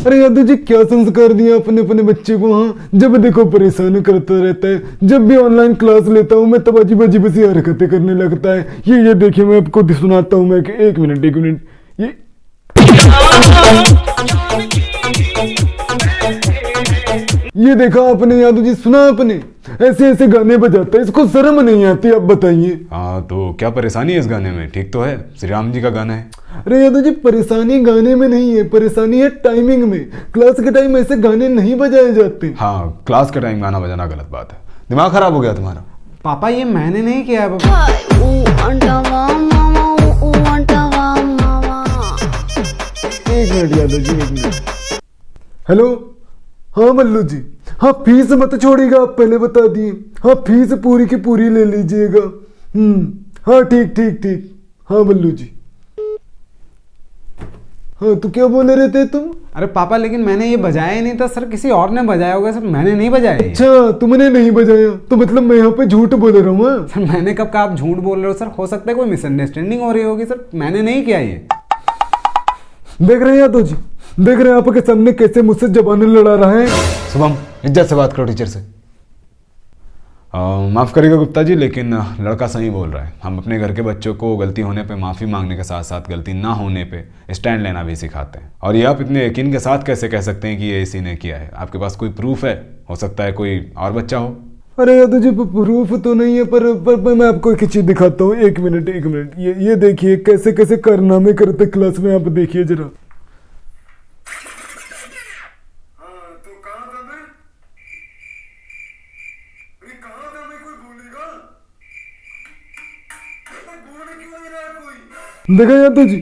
अरे यादव जी क्या संस्कार दिया अपने अपने बच्चे को। हाँ, जब देखो परेशान करता रहता है। जब भी ऑनलाइन क्लास लेता हूँ मैं तब अजीब अजीब सी हरकतें करने लगता है। ये देखिए मैं आपको सुनाता हूँ। मैं एक मिनट ये देखा आपने यादव जी, सुना आपने? ऐसे ऐसे गाने बजाता है, इसको शर्म नहीं आती? आप बताइए। हाँ तो क्या परेशानी है इस गाने में? ठीक तो है, श्री राम जी का गाना है। अरे यादव जी परेशानी गाने में नहीं है, परेशानी है टाइमिंग में। क्लास के टाइम ऐसे गाने नहीं बजाए जाते। हाँ, क्लास के टाइम गाना बजाना गलत बात है। दिमाग खराब हो गया तुम्हारा। पापा ये मैंने नहीं किया है पापा। एक मिनट यादव जी, एक मिनट। हेलो, हाँ मल्लू जी। हाँ फीस मत छोड़िएगा, आप पहले बता दिए। हाँ फीस पूरी की पूरी ले लीजिएगा। हाँ ठीक ठीक ठीक। हाँ मल्लू जी। हाँ तो क्या बोले रहे थे तुम? अरे पापा लेकिन मैंने ये बजाया ही नहीं था सर, किसी और ने बजाया होगा सर, मैंने नहीं बजाया ये। अच्छा तुमने नहीं बजाया तो मतलब मैं यहाँ पे झूठ बोल रहा हूँ? सर मैंने कब कहा आप झूठ बोल रहे हो सर? हो सकता है कोई मिसअंडरस्टैंडिंग हो रही होगी सर, मैंने नहीं किया ये। देख रहे हैं यादव जी, देख रहे हैं आपके सामने कैसे मुझसे जबान लड़ा रहा है। शुभम इज्जत से बात करो टीचर से। माफ़ करिएगा गुप्ता जी, लेकिन लड़का सही बोल रहा है। हम अपने घर के बच्चों को गलती होने पे माफ़ी मांगने के साथ साथ गलती ना होने पे स्टैंड लेना भी सिखाते हैं। और ये आप इतने यकीन के साथ कैसे कह सकते हैं कि ये इसी ने किया है? आपके पास कोई प्रूफ है? हो सकता है कोई और बच्चा हो। अरे यादव जी प्रूफ तो नहीं है, पर मैं आपको एक चीज दिखाता हूँ। एक मिनट। ये देखिए कैसे कैसे कारनामे करते क्लास में, आप देखिए जरा। देखा यादव जी,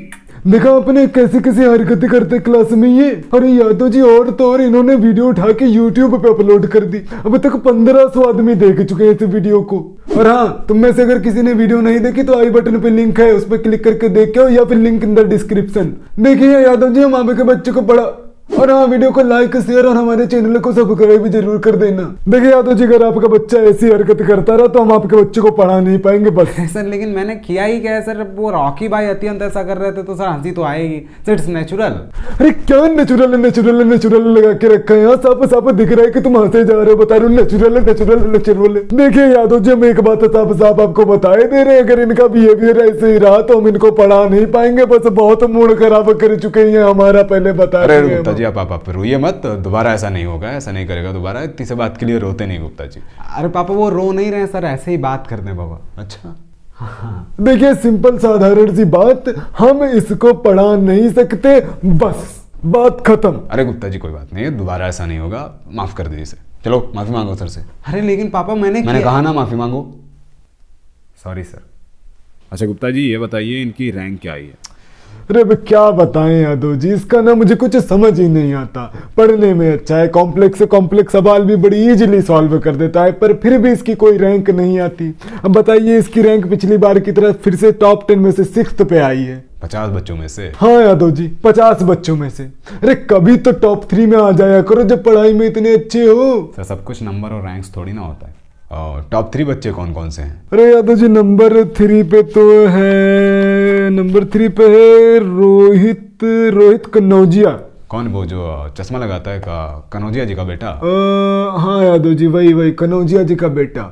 देखा आपने कैसे कैसे हरकतें करते क्लास में ये। अरे यादव जी और तो और इन्होंने वीडियो उठा के YouTube पे अपलोड कर दी। अब तक 1500 आदमी देख चुके हैं इस वीडियो को। और हाँ, तुम में से अगर किसी ने वीडियो नहीं देखी तो आई बटन पे लिंक है, उस पर क्लिक करके देखो या फिर लिंक इन द डिस्क्रिप्शन। देखिए यादव जी हम आपके बच्चे को पढ़ा। और हाँ, वीडियो को लाइक शेयर और हमारे चैनल को सब्सक्राइब भी जरूर कर देना। देखिए यादव जी अगर आपका बच्चा ऐसी हरकत करता रहा तो हम आपके बच्चे को पढ़ा नहीं पाएंगे बस। सर लेकिन मैंने किया ही क्या है सर? वो रॉकी भाई अत्यंत ऐसा कर रहे थे तो सर हंसी तो आएगी। It's natural. अरे क्या नेचुरल लगा के रखा है? यहाँ साफ साफ दिख रहा है कि तुम हंसे जा रहे हो। बता रहे हो नेचुरल। देखिए यादव जी हम एक बात साफ साफ आपको बताए दे रहे हैं, अगर इनका बिहेवियर ऐसे ही रहा तो हम इनको पढ़ा नहीं पाएंगे। बस बहुत मूड खराब कर चुके हैं हमारा, पहले बता रहे हैं। गुप्ता जी आप रोइए मत, दोबारा ऐसा नहीं होगा, ऐसा नहीं करेगा दोबारा। इतनी से बात के लिए रोते नहीं गुप्ता जी। अरे पापा वो रो नहीं रहे सर, ऐसे ही बात करते हैं पापा। अच्छा देखिए सिंपल साधारण सी बात, हम इसको पढ़ा नहीं सकते, बस बात खत्म। अरे गुप्ता जी कोई बात नहीं है, दोबारा ऐसा नहीं होगा, माफ कर दीजिए इसे। चलो माफी मांगो सर से। अरे लेकिन पापा मैंने कहा ना माफी मांगो। Sorry sir. अच्छा गुप्ता जी ये बताइए इनकी रैंक क्या आई है? अरे क्या बताएं यादव जी, इसका ना मुझे कुछ समझ ही नहीं आता। पढ़ने में अच्छा है, कॉम्प्लेक्स सवाल भी बड़ी इजीली सॉल्व कर देता है, पर फिर भी इसकी कोई रैंक नहीं आती। अब बताइए इसकी रैंक पिछली बार की तरह फिर से टॉप 10 में से 6th पे आई है। 50 बच्चों में से? हाँ यादव जी 50 बच्चों में से। अरे कभी तो टॉप 3 में आ जाया करो जब पढ़ाई में इतने अच्छे हो। सर सब कुछ नंबर और रैंक्स थोड़ी ना होता है। टॉप 3 बच्चे कौन कौन से हैं? अरे यादव जी नंबर 3 पे तो है, नंबर 3 पे है रोहित कन्नौजिया। कौन वो जो चश्मा लगाता है? कनौजिया जी का बेटा? हाँ यादव जी वही कनौजिया जी का बेटा।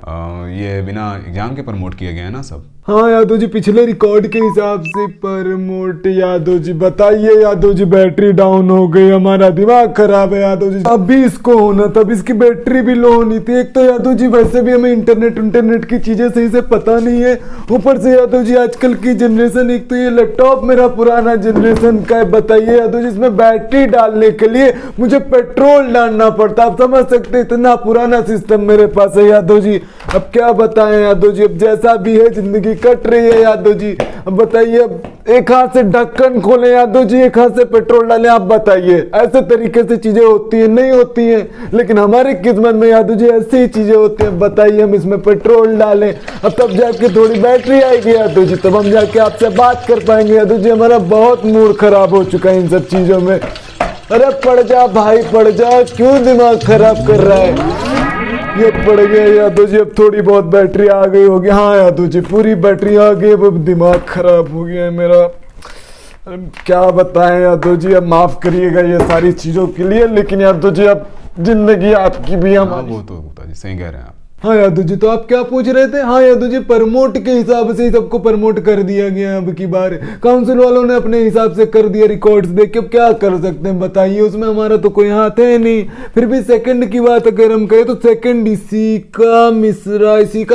ये बिना एग्जाम के प्रमोट किए गए हैं ना सब? हाँ यादव जी पिछले रिकॉर्ड के हिसाब से प्रमोट। यादव जी बताइए यादव जी, बैटरी डाउन हो गई, हमारा दिमाग खराब है यादव जी। अब भी इसको होना था, अब इसकी बैटरी भी लो होनी थी। एक तो यादव जी वैसे भी हमें इंटरनेट की चीजें सही से पता नहीं है, ऊपर से यादव जी आजकल की जनरेशन, एक तो ये लैपटॉप मेरा पुराना जनरेशन का है। बताइए यादव जी इसमें बैटरी डालने के लिए मुझे पेट्रोल डालना पड़ता। आप समझ सकते इतना पुराना सिस्टम मेरे पास है यादव जी। अब क्या बताएं यादव जी, अब जैसा भी है जिंदगी कट रही है यादव जी। अब बताइए, अब एक हाथ से ढक्कन खोले यादव जी, एक हाथ से पेट्रोल डालें। आप बताइए ऐसे तरीके से चीजें होती हैं? नहीं होती हैं, लेकिन हमारी किस्मत में यादव जी ऐसी ही चीजें होती हैं। बताइए हम इसमें पेट्रोल डालें, अब तब जाके थोड़ी बैटरी आएगी यादव जी, तब हम जाके आपसे बात कर पाएंगे यादव जी। हमारा बहुत मूड खराब हो चुका है इन सब चीजों में। अरे पढ़ जा भाई पढ़ जा, क्यों दिमाग खराब कर रहा है? ये पड़ गया यादव जी, अब थोड़ी बहुत बैटरी आ गई होगी। हाँ यादव जी पूरी बैटरी आ गई, अब दिमाग खराब हो गया है मेरा। क्या बताएं यादव जी, अब माफ करिएगा ये सारी चीजों के लिए, लेकिन यादव जी अब जिंदगी आपकी भी हाँ हमारी। वो तो गुप्ता जी सही कह रहे हैं आप। हाँ यादव जी, तो आप क्या पूछ रहे थे? हाँ यादव जी, प्रमोट के हिसाब से ही सबको प्रमोट कर दिया गया। अब की बार काउंसिल वालों ने अपने हिसाब से कर दिया, रिकॉर्ड्स देख के। अब क्या कर सकते हैं बताइए, उसमें हमारा तो कोई हाथ है नहीं। फिर भी सेकंड की बात अगर हम करें तो सेकंड इसी का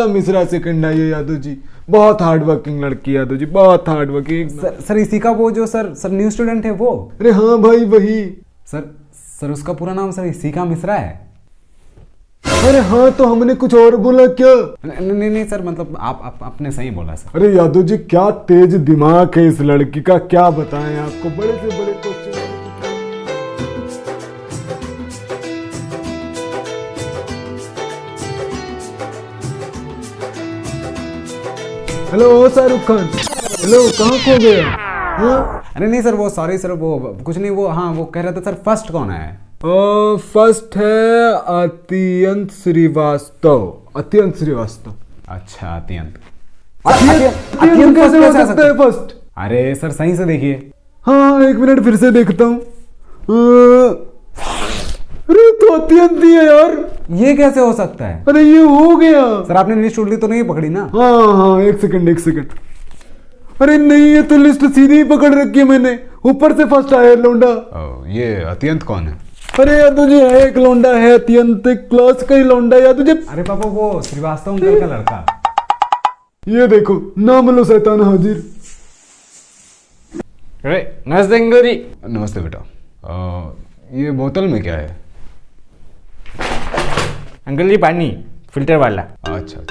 मिश्रा सेकंड आई है यादव जी। बहुत हार्ड वर्किंग लड़की यादव जी, बहुत हार्ड वर्किंग। सर इसी का वो जो सर न्यू स्टूडेंट है वो। अरे हाँ भाई वही। सर उसका पूरा नाम सर इसी का मिश्रा है। अरे हाँ, तो हमने कुछ और बोला क्या? नहीं सर, मतलब आप आपने सही बोला सर। अरे यादव जी, क्या तेज दिमाग है इस लड़की का, क्या बताएं आपको। बड़े से बड़े question. Hello Shahrukh Khan, hello कहाँ खो गए? हाँ? अरे नहीं सर, वो सॉरी सर, वो कुछ नहीं, वो हाँ वो कह रहे थे सर फर्स्ट कौन है। फर्स्ट है अत्यंत श्रीवास्तव। अत्यंत श्रीवास्तव। अच्छा अत्यंत। अत्यंत कैसे हो सकता है फर्स्ट? अरे सर सही से देखिए। हाँ एक मिनट फिर से देखता हूँ। अरे तो अत्यंत ही है यार। ये कैसे हो सकता है? अरे ये हो गया सर, आपने लिस्ट उल्टी तो नहीं पकड़ी ना? हाँ एक सेकंड। अरे नहीं, ये तो लिस्ट सीधी ही पकड़ रखी है मैंने, ऊपर से फर्स्ट आया लौंडा। ये अत्यंत कौन है? अरे यार तुझे है एक लौंडा है अत्यंत, क्लास का ही लौंडा यार तुझे। अरे पापा, वो श्रीवास्तव अंकल का लड़का। ये देखो, नाम लो शैतान हाजिर। अरे नमस्ते अंकल जी। नमस्ते बेटा। ये बोतल में क्या है? अंकल जी पानी फिल्टर वाला। अच्छा।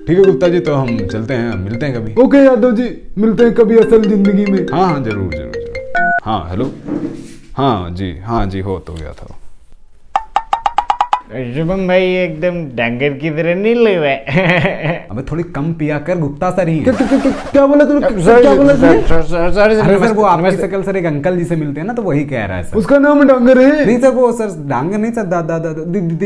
ठीक है गुप्ता जी, तो हम चलते हैं, मिलते हैं कभी। ओके यादव जी, मिलते हैं कभी असल जिंदगी में। हाँ जरूर। हाँ हेलो। हाँ जी हो तो गया था। शुभम भाई एकदम डांगर की तरह नहीं लग रहा है। अबे थोड़ी कम पिया कर, गुप्ता सर ही। क्या बोला तुमने? क्या बोला तुमने? अरे सर, वो आपकी शक्ल सर एक अंकल जी से मिलते हैं ना, तो वही कह रहा है सर। उसका नाम डांगर है? नहीं सर, वो सर डांगर नहीं सर,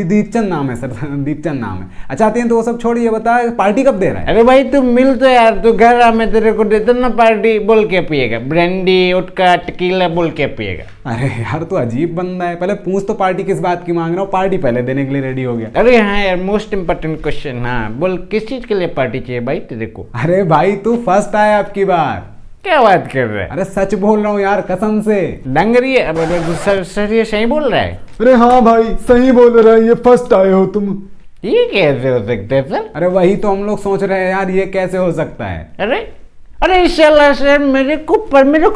दीपचंद नाम है सर, दीपचंद नाम है। अच्छा आते हैं तो वो सब छोड़िए, बता पार्टी कब दे रहा है? अरे भाई तू मिल तो यार, तू घर आ, मैं तेरे को देता ना पार्टी। बोल के पिएगा, ब्रांडी उटका टकीला बोल के पिएगा। अरे यार तू अजीब बंदा है, पहले पूछ तो पार्टी किस बात की मांग रहा हूँ, पार्टी पहले देने के लिए रेडी हो गया। अरे हाँ यार, मोस्ट इम्पोर्टेंट क्वेश्चन। हाँ बोल, किस चीज के लिए पार्टी चाहिए भाई तेरे को? अरे भाई तू फर्स्ट आया आपकी बार। क्या बात कर रहा है? अरे सच बोल रहा हूँ यार, कसम से। डांगरी सर ये सही बोल रहा है? अरे हाँ भाई सही बोल रहा है, ये फर्स्ट आए हो तुम। ये कैसे हो सकता है सर? अरे वही तो हम लोग सोच रहे हैं यार, ये कैसे हो सकता है। अरे इंशाल्लाह सर, मेरे को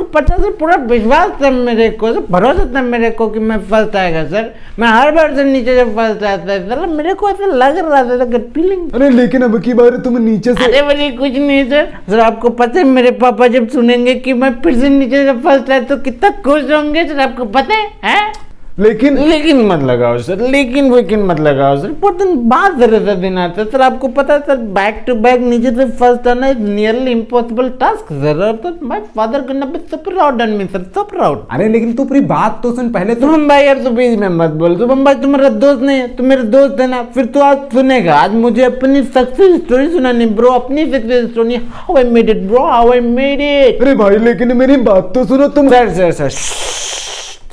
पता से पूरा विश्वास था, मेरे को भरोसा था मेरे को कि मैं फर्स्ट आएगा सर। मैं हर बार से नीचे जब फर्स्ट आता है सर, मेरे को ऐसा लग रहा था, गट फीलिंग। अरे लेकिन अब की बार तुम नीचे से। अरे बोले कुछ नहीं सर आपको पता है मेरे पापा जब सुनेंगे कि मैं फिर से नीचे जब फर्स्ट आया तो कितना खुश होंगे सर, आपको पता है? लेकिन मत लगाओ सर, लेकिन मत लगाओ सर। बहुत दिन बाद जरा दिन आता है सर, आपको पता है सर, बैक टू बैक नीचे से फर्स्ट आना is nearly impossible task sir. My father can be so proud on me sir, so proud. अरे लेकिन तू पूरी बात तो सुन पहले। शुभम भाई यार, तू बीच में मत बोल। शुभम भाई तू मेरा दोस्त नहीं है, तू मेरे दोस्त है ना, फिर तू आज सुनेगा। आज मुझे अपनी सक्सेस स्टोरी सुनानी ब्रो, अपनी success story. How I made it bro, how I made it. अरे भाई लेकिन मेरी बात तो सुनो तुम।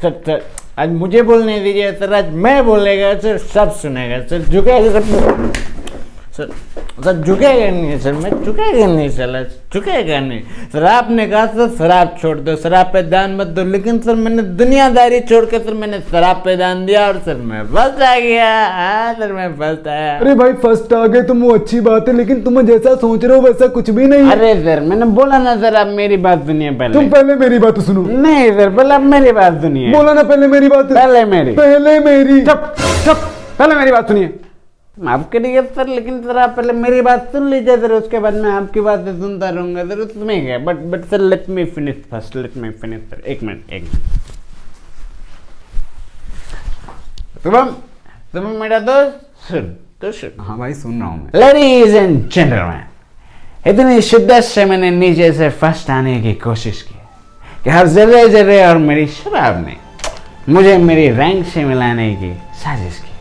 सर आज मुझे बोलने दीजिए सर, आज मैं बोलेगा सर, सब सुनेगा सर। झुकेगा सर, झुकेगा नहीं सर, मैं झुकेगा नहीं सर, झुकेगा नहीं सर। आपने कहा सर शराब छोड़ दो, शराब पे ध्यान मत दो, लेकिन सर मैंने दुनियादारी छोड़ के सर मैंने शराब पे ध्यान दिया और सर मैं फर्स्ट आ गया। हाँ सर मैं फर्स्ट आया। अरे भाई फर्स्ट आ गए तुम, वो अच्छी बात है, लेकिन तुम जैसा सोच रहे हो वैसा कुछ भी नहीं है। अरे सर मैंने बोला ना सर, आप मेरी बात सुनिए पहले। तुम पहले मेरी बात सुनो। नहीं सर, पहले आप मेरी बात सुनिए। बोला ना पहले मेरी बात। पहले मेरी। चुप पहले मेरी बात सुनिए। माफ करिए सर, लेकिन सर आप पहले मेरी बात सुन लीजिए सर, उसके बाद मैं आपकी बात सुनता रहूंगा सर, उसमें क्या। But sir let me finish first, let me finish sir. एक मिनट। शुभम मेरा दोस्त सुन। हाँ भाई सुन रहा हूँ मैं। लेडीज एंड जेंटलमैन, इतनी शिद्दत से मैंने नीचे से फर्स्ट आने की कोशिश की कि हर जर्रे और मेरी शराब ने मुझे मेरी रैंक से मिलाने की साजिश की।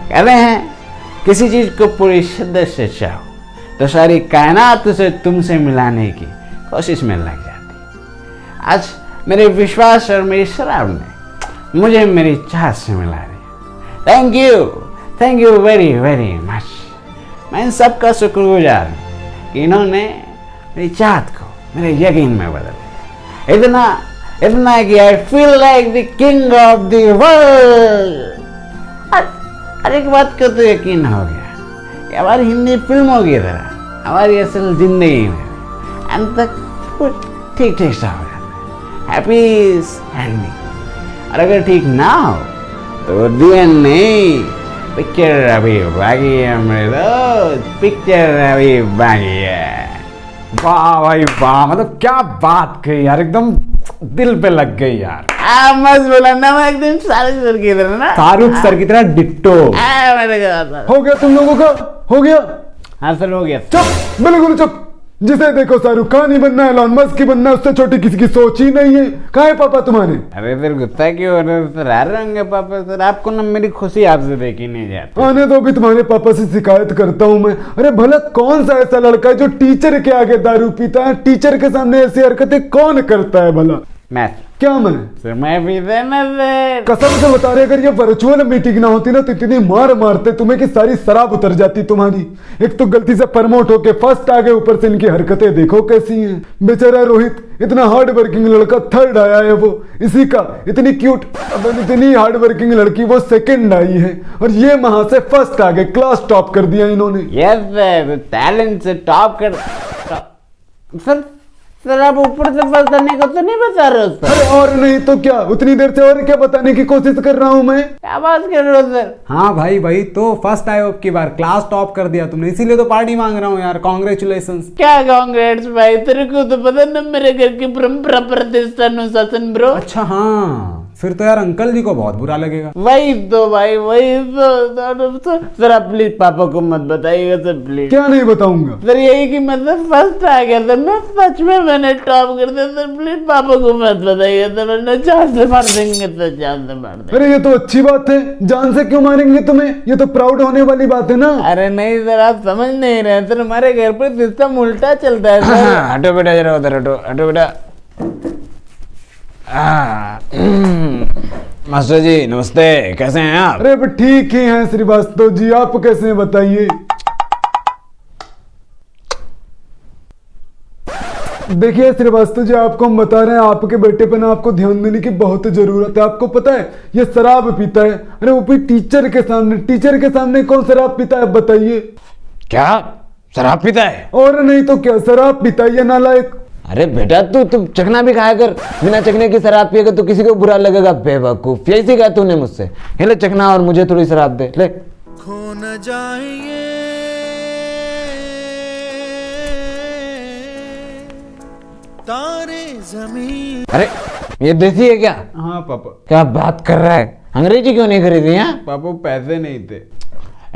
कहते हैं किसी चीज को पूरी शिद्दत से चाहो तो सारी कायनात उसे तुमसे मिलाने की कोशिश में लग जाती। आज मेरे विश्वास और मेरी शराब ने मुझे मेरी चाहत से मिला दिया। Thank you very very much. मैं इन सब का शुक्रगुजार हूँ कि इन्होंने मेरी चाहत को मेरे यकीन में बदल दिया। इतना कि I feel like the king of the world. हर एक बात का तो यकीन हो गया कि हमारी हिंदी फिल्मों की तरह हमारी असल जिंदगी में अंत तक कुछ ठीक ठीक सा हो जाता है, हैप्पी एंडिंग। और अगर ठीक ना हो तो दिन नहीं, पिक्चर अभी बाकी है मेरे दोस्त, पिक्चर अभी बाकी है। वाह भाई वाह, मतलब क्या बात कही यार, एकदम दिल पे लग गई यार। मस्त बोला ना, मैं एकदम शाहरुख सर की तरह ना, शाहरुख सर की तरह डिट्टो। मेरे को हो गया तुम लोगों का? हो गया? हाँ सर हो गया। चुप, बिल्कुल चुप। जिसे देखो शाहरुख खान ही बनना है, एलॉन मस्क ही बनना है, उससे छोटी किसी की सोच ही नहीं है। कहाँ है पापा तुम्हारे? अरे फिर गुस्सा क्यों हो रहे हो सर? आ रहे होंगे पापा सर, आपको ना मेरी खुशी आपसे देखी नहीं जाती। आने दो, भी तुम्हारे पापा से शिकायत करता हूँ मैं। अरे भला कौन सा ऐसा लड़का है जो टीचर के आगे दारू पीता है? टीचर के सामने ऐसी हरकतें कौन करता है भला? मैं क्या मैं? सर मैं भी देना सर। कसम से बता रहे, अगर ये वर्चुअल मीटिंग ना होती ना तो इतनी मार मारते तुम्हें कि सारी शराब उतर जाती तुम्हारी। एक तो गलती से प्रमोट होके फर्स्ट आ गए, ऊपर से इनकी हरकतें देखो कैसी हैं। बेचारा रोहित इतना हार्ड वर्किंग लड़का थर्ड आया है, वो इसी का इतनी क्यूट इतनी हार्ड वर्किंग लड़की वो सेकंड आई है, और ये वहां से फर्स्ट आ गए, क्लास टॉप कर दिया इन्होंने। यस सर, टैलेंट से टॉप कर। सर आप ऊपर से फर्स्ट करने को तो नहीं बता रहे हो सर? अरे और नहीं तो क्या, उतनी देर से और क्या बताने की कोशिश कर रहा हूं मैं। क्या बात कर रहे हो सर? हाँ भाई भाई, तो फर्स्ट आए अब की बार, क्लास टॉप कर दिया तुमने, इसीलिए तो पार्टी मांग रहा हूँ यार, कॉन्ग्रेचुलेशन। क्या कांग्रेट्स भाई, तेरे को तो पता ना मेरे घर की परंपरा प्रतिष्ठा अनुशासन ब्रो। अच्छा हाँ, फिर तो यार अंकल जी को बहुत बुरा लगेगा। वही तो भाई, वही तो सर आप प्लीज पापा को मत बताइएगा सर, प्लीज। क्या नहीं बताऊंगा सर यही कि मतलब फर्स्ट आ गया सर, मैं सच में मैंने टॉप कर दिया सर, प्लीज पापा को मत बताइएगा सर, वरना जान से मार देंगे सर, जान से मार देंगे। अरे ये तो अच्छी बात है, जान से क्यों मारेंगे तुम्हें? ये तो प्राउड होने वाली बात है ना। अरे नहीं सर, आप समझ नहीं रहे सर, हमारे घर पर सिस्टम उल्टा चलता है सर। हटो बेटा जरा उधर, हटो हटो बेटा। मास्टर जी नमस्ते, कैसे हैं आप? अरे ठीक ही हैं श्रीवास्तव जी, आप कैसे हैं बताइए? देखिए श्रीवास्तव जी, आपको हम बता रहे हैं, आपके बेटे पे ना आपको ध्यान देने की बहुत जरूरत है। आपको पता है ये शराब पीता है। अरे वो भी टीचर के सामने। टीचर के सामने कौन शराब पीता है बताइए? क्या शराब पीता है? और नहीं तो क्या, शराब पीता है ये नालायक। अरे बेटा तू चखना भी खाया कर, बिना चखने की शराब पिएगा तो किसी को बुरा लगेगा, बेवकूफ। यही सीखा तूने मुझसे। ले चखना और मुझे थोड़ी शराब दे, ले। खो न जाएंगे तारे जमीन। अरे ये देसी है क्या? हाँ पापा। क्या बात कर रहा है? अंग्रेजी क्यों नहीं खरीदी? यहाँ पापा पैसे नहीं थे।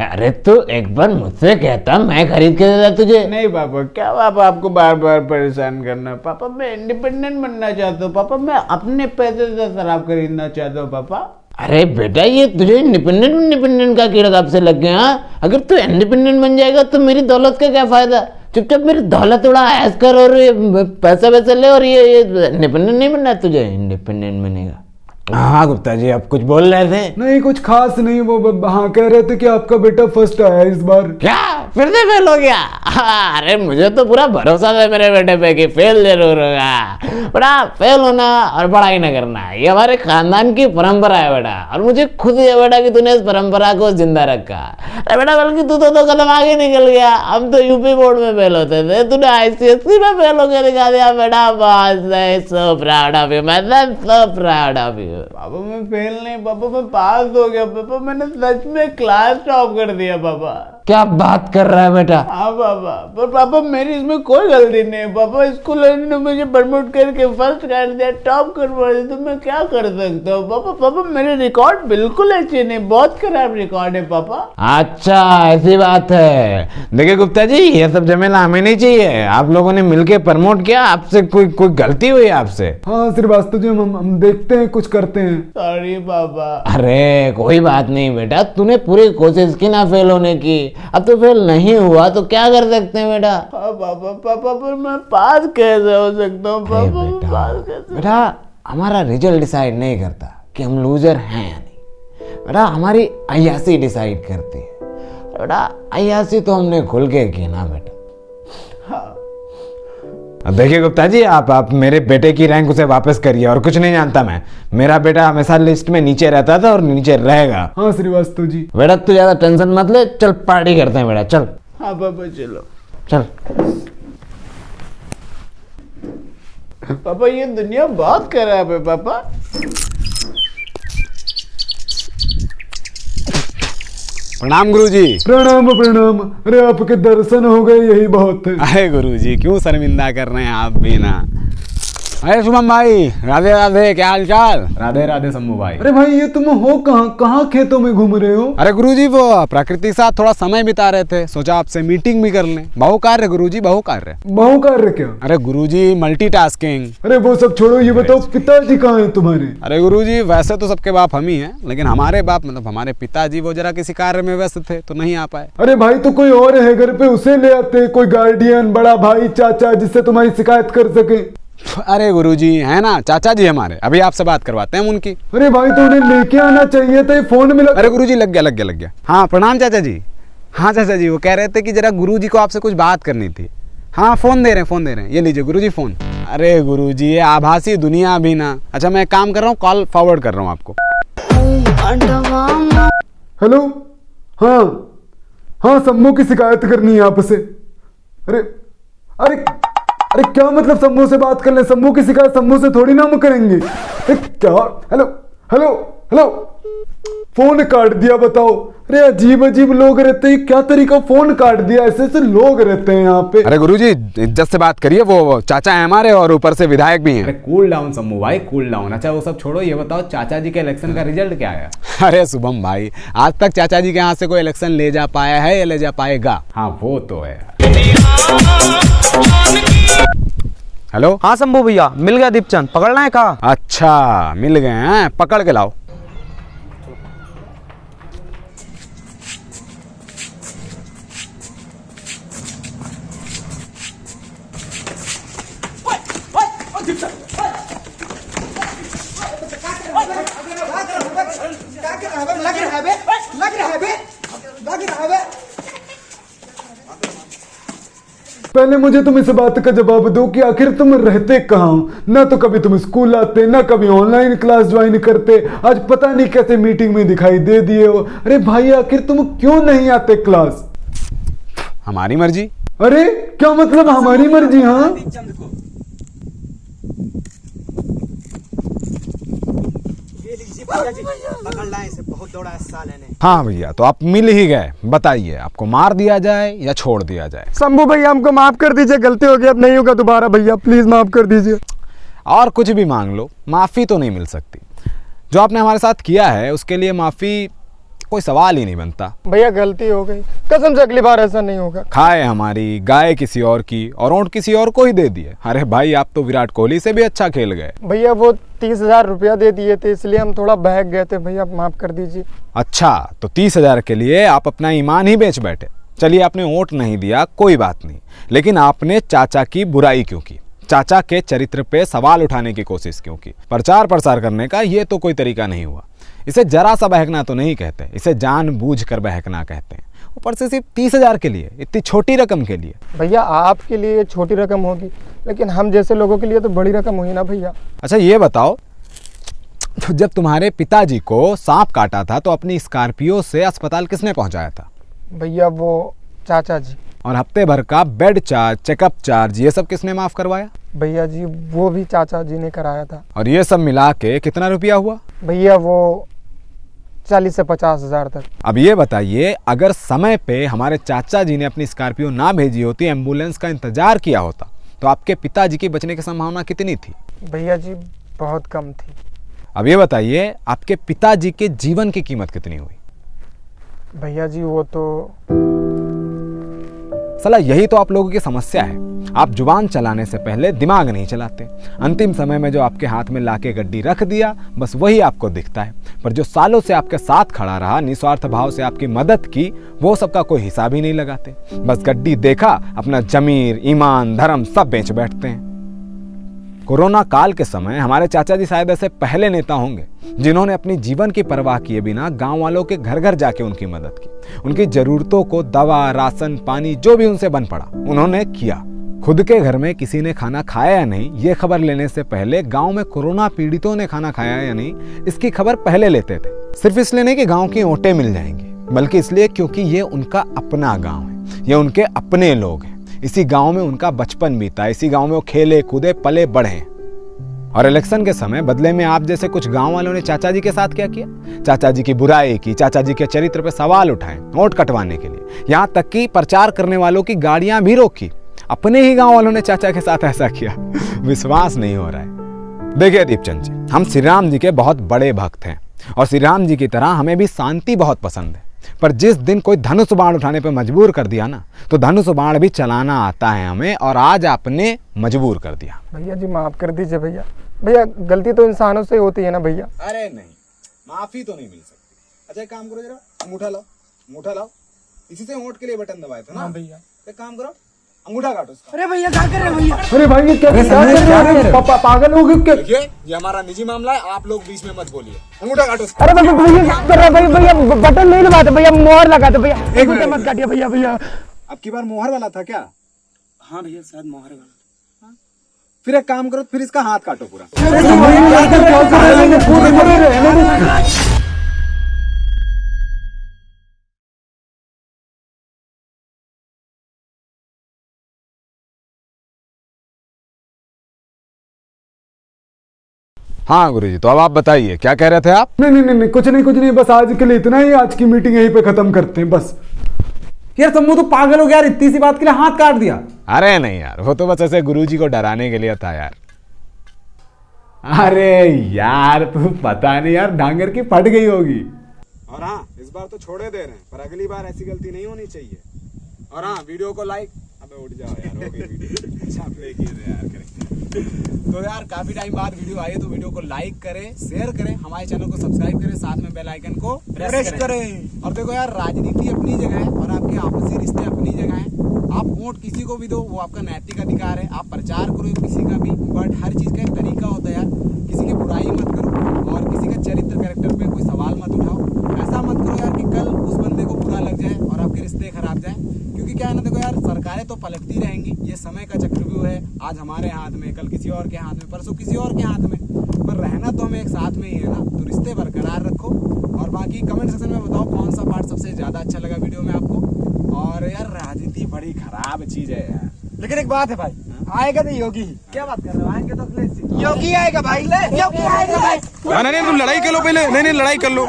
अरे तू एक बार मुझसे कहता, मैं खरीद के देता तुझे। नहीं पापा, क्या पापा आपको बार बार परेशान करना? पापा मैं इंडिपेंडेंट बनना चाहता हूँ पापा, मैं अपने पैसे से शराब खरीदना चाहता हूँ पापा। अरे बेटा ये तुझे इंडिपेंडेंट का कीड़ा कब से लग गया? हाँ? अगर तू इंडिपेंडेंट बन जाएगा तो मेरी दौलत का क्या फायदा? चुपचाप मेरी दौलत थोड़ा ऐश कर और ये पैसा वैसा ले, और ये इंडिपेंडेंट नहीं बनना तुझे, इंडिपेंडेंट बनेगा। हाँ गुप्ता जी, आप कुछ बोल रहे थे? नहीं कुछ खास नहीं, वो हाँ कह रहे थे कि आपका बेटा फर्स्ट आया है इस बार। क्या फिर से फेल हो गया? अरे मुझे तो पूरा भरोसा था मेरे बेटे पे कि फेल जरूर होगा। बड़ा फेल होना और पढ़ाई न करना ये हमारे खानदान की परंपरा है बेटा, और मुझे खुद है बेटा कि तूने इस परंपरा को जिंदा रखा। अरे बेटा बल्कि तू तो 2 कदम आगे निकल गया। हम तो यूपी बोर्ड में फेल होते थे, तूने ICSE में फेल होकर दिखा दिया बेटा। सो प्राउड ऑफ यू, मैं सो प्राउड ऑफ यू। पापा मैं फेल नहीं पापा, मैं पास हो गया पापा, मैंने सच में क्लास टॉप कर दिया पापा। क्या बात कर रहा है बेटा? हाँ पापा, पर पापा मेरी इसमें कोई गलती नहीं है पापा। स्कूल ने मुझे प्रमोट करके फर्स्ट कर दिया, टॉप करवा दिया, तो मैं क्या कर सकता हूँ पापा? पापा मेरे रिकॉर्ड बिल्कुल अच्छे नहीं, बहुत खराब रिकॉर्ड है पापा। अच्छा ऐसी बात है। देखिए गुप्ता जी, ये सब झमेला हमें नहीं चाहिए। आप लोगों ने मिलके प्रमोट किया, आपसे कोई गलती हुई आपसे? हाँ श्रीवास्तव जी, हम देखते हैं, कुछ करते हैं। सॉरी पापा। अरे कोई बात नहीं बेटा, तूने पूरी कोशिश की ना फेल होने की, अब तो फेल नहीं हुआ तो क्या कर सकते हैं बेटा? पापा पापा पर मैं पास कैसे हो सकता हूँ पापा? पास कैसे? बेटा हमारा रिजल्ट डिसाइड नहीं करता कि हम लूजर हैं या नहीं, बेटा हमारी अय्यासी डिसाइड करती है। बेटा अय्यासी तो हमने खुल के की ना बेटा। अब देखिए गुप्ता जी, आप मेरे बेटे की रैंक उसे वापस करिए, और कुछ नहीं जानता मैं। मेरा बेटा हमेशा लिस्ट में नीचे रहता था और नीचे रहेगा। हाँ श्रीवास्तव जी। बेटा तू ज्यादा टेंशन मत ले, चल पार्टी करते हैं बेटा, चल। हाँ पापा चलो। चल पापा ये दुनिया बहुत खराब है पापा। प्रणाम गुरुजी। प्रणाम प्रणाम। अरे आपके दर्शन हो गए, यही बहुत है। अरे गुरुजी क्यों शर्मिंदा कर रहे हैं आप भी ना। अरे शुभम भाई, राधे राधे, क्या हाल चाल? राधे राधे शंभू भाई। अरे भाई ये तुम हो कहाँ कहाँ खेतों में घूम रहे हो? अरे गुरुजी वो प्रकृति के साथ थोड़ा समय बिता रहे थे, सोचा आपसे मीटिंग भी कर लें। बहु कार्य गुरुजी, बहु कार्य। बहु कार्य क्या? अरे गुरुजी मल्टीटास्किंग। अरे वो सब छोड़ो, ये बताओ पिताजी कहाँ हैं तुम्हारे? अरे गुरुजी वैसे तो सबके बाप हम ही हैं, लेकिन हमारे बाप मतलब हमारे पिताजी वो जरा किसी कार्य में व्यस्त थे तो नहीं आ पाए। अरे भाई तो कोई और है घर पे, उसे ले आते, कोई गार्डियन, बड़ा भाई, चाचा, जिससे तुम्हारी शिकायत कर सके। अरे गुरुजी है ना चाचा जी हमारे, अभी आपसे बात करवाते हैं उनकी। अरे भाई तो उन्हें लेके आना चाहिए था, ये फोन मिला। अरे गुरुजी लग गया। हाँ प्रणाम चाचा जी। हाँ चाचा जी वो कह रहे थे कि जरा गुरुजी को आपसे कुछ बात करनी थी। हाँ फोन दे रहे हैं, ये लीजिए गुरुजी फोन। अरे गुरुजी ये आभासी दुनिया अभी ना। अच्छा मैं काम कर रहा हूँ, कॉल फॉरवर्ड कर रहा हूँ आपको। हेलो। हाँ हाँ, शंभू की शिकायत करनी है आपसे। अरे अरे अरे क्या मतलब शंभू से बात कर ले? शंभू की शिकायत शंभू से थोड़ी ना हम करेंगे। अरे क्या? हेलो हेलो हेलो, फोन काट दिया, बताओ। अरे अजीब अजीब लोग रहते हैं, क्या तरीका, फोन काट दिया। ऐसे ऐसे लोग रहते हैं यहाँ पे। अरे गुरुजी इज्जत से बात करिए, वो चाचा है हमारे और ऊपर से विधायक भी हैं। अरे कूल डाउन शंभू भाई, कूल डाउन। अच्छा वो सब छोड़ो, ये बताओ चाचा जी के इलेक्शन का रिजल्ट क्या आया? अरे शुभम भाई आज तक चाचा जी के यहाँ से कोई इलेक्शन ले जा पाया है या ले जा पाएगा? हाँ वो तो है। हेलो। हाँ शंभू भैया मिल गया दीपचंद, पकड़ना है कहा? अच्छा मिल गए हैं, पकड़ के लाओ। पहले मुझे तुम इस बात का जवाब दो कि आखिर तुम रहते कहाँ हो? ना तो कभी तुम स्कूल आते, ना कभी ऑनलाइन क्लास ज्वाइन करते, आज पता नहीं कैसे मीटिंग में दिखाई दे दिए हो। अरे भाई आखिर तुम क्यों नहीं आते क्लास? हमारी मर्जी। अरे क्या मतलब हमारी मर्जी? हाँ हाँ भैया तो आप मिल ही गए, बताइए आपको मार दिया जाए या छोड़ दिया जाए? शंभू भैया हमको माफ कर दीजिए, गलती हो गई, अब नहीं होगा दोबारा भैया, प्लीज माफ कर दीजिए। और कुछ भी मांग लो, माफी तो नहीं मिल सकती। जो आपने हमारे साथ किया है उसके लिए माफी कोई सवाल ही नहीं बनता। भैया गलती हो गई, कसम से अगली बार ऐसा नहीं होगा। खाए हमारी, गाय किसी और की और ऊँट किसी और को ही दे दिए। अरे भाई आप तो विराट कोहली से भी अच्छा खेल गए। भैया वो 30,000 रुपया दे दिए थे इसलिए हम थोड़ा बहक गए थे, भैया माफ कर दीजिए। अच्छा तो 30,000 के लिए आप अपना ईमान ही बेच बैठे। चलिए आपने वोट नहीं दिया कोई बात नहीं, लेकिन आपने चाचा की बुराई क्यों की? चाचा के चरित्र पे सवाल उठाने की कोशिश क्यों की? प्रचार प्रसार करने का ये तो कोई तरीका नहीं हुआ। इसे जरा सा बहकना तो नहीं कहते, इसे जानबूझकर बहकना कहते हैं। ऊपर से सिर्फ 30,000 के लिए, इतनी छोटी रकम के लिए। भैया आपके लिए छोटी रकम होगी, लेकिन हम जैसे लोगों के लिए तो बड़ी रकम हुई ना भैया। अच्छा ये बताओ, तो जब तुम्हारे पिताजी को सांप काटा था तो अपनी स्कॉर्पियो से अस्पताल किसने पहुंचाया था? भैया वो चाचा जी। और हफ्ते भर का बेड चार्ज, चेकअप चार्ज, ये सब किसने माफ करवाया? भैया जी वो भी चाचा जी ने कराया था। और ये सब मिला के कितना रुपया हुआ? भैया वो 40 से 50,000 तक। अब ये बताइए, अगर समय पे हमारे चाचा जी ने अपनी स्कॉर्पियो ना भेजी होती, एम्बुलेंस का इंतजार किया होता, तो आपके पिताजी की बचने की संभावना कितनी थी? भैया जी बहुत कम थी। अब ये बताइए, आपके पिताजी के जीवन की कीमत कितनी हुई? भैया जी वो तो साला यही तो आप लोगों की समस्या है। आप जुबान चलाने से पहले दिमाग नहीं चलाते। अंतिम समय में जो आपके हाथ में लाके गड्डी रख दिया, बस वही आपको दिखता है। पर जो सालों से आपके साथ खड़ा रहा, निस्वार्थ भाव से आपकी मदद की, वो सबका कोई हिसाब ही नहीं लगाते। बस गड्डी देखा, अपना जमीर, ईमान, धर्म सब बेच बैठते हैं। कोरोना काल के समय हमारे चाचा जी शायद ऐसे पहले नेता होंगे जिन्होंने अपनी जीवन की परवाह किए बिना गांव वालों के घर घर जाके उनकी मदद की। उनकी जरूरतों को दवा, राशन, पानी जो भी उनसे बन पड़ा उन्होंने किया। खुद के घर में किसी ने खाना खाया या नहीं, ये खबर लेने से पहले गांव में कोरोना पीड़ितों ने खाना खाया या नहीं, इसकी खबर पहले लेते थे। सिर्फ इसलिए नहीं कि गांव की ओटें मिल जाएंगी, बल्कि इसलिए क्योंकि ये उनका अपना गांव है, ये उनके अपने लोग हैं। इसी गांव में उनका बचपन बीता, इसी गांव में वो खेले कूदे पले बढ़े। और इलेक्शन के समय बदले में आप जैसे कुछ गांव वालों ने चाचा जी के साथ क्या किया? चाचा जी की बुराई की, चाचा जी के चरित्र पर सवाल उठाए वोट कटवाने के लिए। यहाँ तक कि प्रचार करने वालों की गाड़ियां भी रोकी। अपने ही गांव वालों ने चाचा के साथ ऐसा किया। विश्वास नहीं हो रहा है। देखिए दीपचंद जी, हम श्री राम जी के बहुत बड़े भक्त हैं और श्री राम जी की तरह हमें भी शांति बहुत पसंद है। पर जिस दिन कोई धनुष बाण उठाने पे मजबूर कर दिया ना, तो धनुष बाण भी चलाना आता है हमें, और आज आपने मजबूर कर दिया। भैया जी माफ कर दीजिए भैया। भैया गलती तो इंसानों से होती है ना भैया। अरे नहीं, माफी तो नहीं मिल सकती। अच्छा एक काम करो, जरा अंगूठा लाओ, अंगूठा लाओ। इसी से वोट के लिए बटन दबाए थे ना भैया। एक काम करो, अंगूठा काटो उसका। अरे भैया क्या कर रहे हैं भैया? अरे भाई ये क्या कर रहे हो? पागल हो गए क्या? देखिए ये हमारा निजी मामला है, आप लोग बीच में मत बोलिए। अंगूठा काटो उसका। अरे भैया क्या कर रहे हैं? भैया बटन नहीं दबाते भैया, मोहर लगाते भैया। एक मिनट मत काटिए भैया। भैया अब की बार मोहर वाला था क्या? हाँ भैया शायद मोहर वाला। फिर एक काम करो, फिर इसका हाथ काटो पूरा। हाँ गुरुजी, तो अब आप बताइए क्या कह रहे थे आप? नहीं, कुछ नहीं, बस आज के लिए इतना ही। आज की मीटिंग यहीं पे खत्म करते हैं बस। यार सम्मू तो पागल हो गया यार, इतनी सी बात के लिए हाथ काट दिया। अरे नहीं यार, वो तो बस ऐसे गुरुजी को डराने के लिए था यार। अरे यार तू पता नहीं यार, डांगर की फट गई होगी। और हाँ, इस बार तो छोड़े दे रहे हैं, पर अगली बार ऐसी गलती नहीं होनी चाहिए। और हाँ, वीडियो को लाइक, अबे उठ जाओ यार, हो गई वीडियो। अच्छा प्ले किए थे यार, करेक्ट। तो यार काफी टाइम बाद वीडियो आई है, तो वीडियो को लाइक करें, शेयर करें, हमारे चैनल को सब्सक्राइब करें, साथ में बेल आइकन को प्रेस करें। और देखो यार, राजनीति अपनी जगह है और आपके आपसी रिश्ते अपनी जगह है। आप वोट किसी को भी दो, वो आपका नैतिक अधिकार है। आप प्रचार करो किसी का भी, बट हर चीज का एक तरीका होता है यार। किसी की बुराई मत करो और किसी का चरित्र कैरेक्टर पे कोई सवाल मत उठाओ। ऐसा मत करो यार कि कल उस बंदे को बुरा लग जाए और आपके रिश्ते खराब जाए। क्योंकि क्या है ना, देखो यार, सरकारें तो पलटती रहेंगी, ये समय का चक्रव्यूह है। आज हमारे हाथ में, कल किसी और के हाथ में, परसों किसी और के हाथ में, पर रहना तो हमें एक साथ में ही है ना। तो रिश्ते बरकरार रखो। और बाकी कमेंट सेक्शन में बताओ कौन सा पार्ट सबसे ज्यादा अच्छा लगा वीडियो में आपको। और यार राजनीति बड़ी खराब चीज है यार। लेकिन एक बात है भाई, आएगा तो योगी ही। क्या बात कर रहे हो? आएंगे तो योगी आएगा भाई। योगी आएगा भाई। नहीं तुम लड़ाई कर लो पहले। नहीं लड़ाई कर लो।